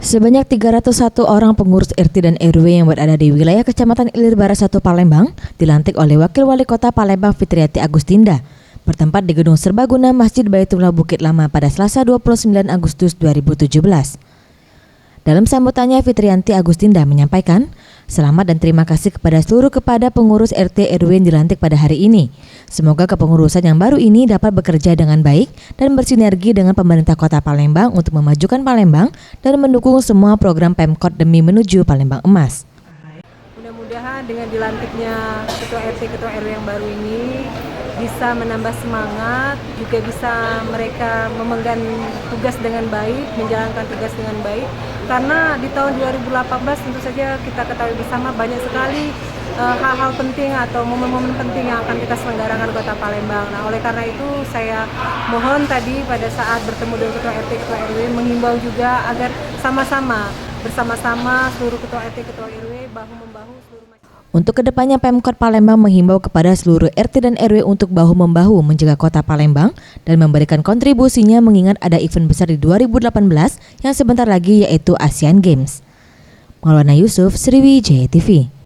Sebanyak 301 orang pengurus RT dan RW yang berada di wilayah Kecamatan Ilir Barat 1 Palembang dilantik oleh Wakil Wali Kota Palembang Fitriati Agustinda bertempat di Gedung Serbaguna Masjid Baitullah Bukit Lama pada Selasa 29 Agustus 2017. Dalam sambutannya, Fitriati Agustinda menyampaikan selamat dan terima kasih kepada seluruh pengurus RT RW yang dilantik pada hari ini. Semoga kepengurusan yang baru ini dapat bekerja dengan baik dan bersinergi dengan pemerintah Kota Palembang untuk memajukan Palembang dan mendukung semua program Pemkot demi menuju Palembang Emas. Mudah-mudahan dengan dilantiknya Ketua RT Ketua RW yang baru ini bisa menambah semangat, juga bisa mereka memegang tugas dengan baik, menjalankan tugas dengan baik. Karena di tahun 2018 tentu saja kita ketahui bersama banyak sekali hal-hal penting atau momen-momen penting yang akan kita selenggarakan Kota Palembang. Nah, oleh karena itu saya mohon tadi pada saat bertemu dengan Ketua RT Ketua RW menghimbau juga agar bersama-sama seluruh Ketua RT Ketua RW bahu-membahu seluruh masyarakat. Untuk kedepannya Pemkot Palembang menghimbau kepada seluruh RT dan RW untuk bahu-membahu menjaga Kota Palembang dan memberikan kontribusinya mengingat ada event besar di 2018 yang sebentar lagi yaitu Asian Games. Maulana Yusuf, Sriwijaya TV.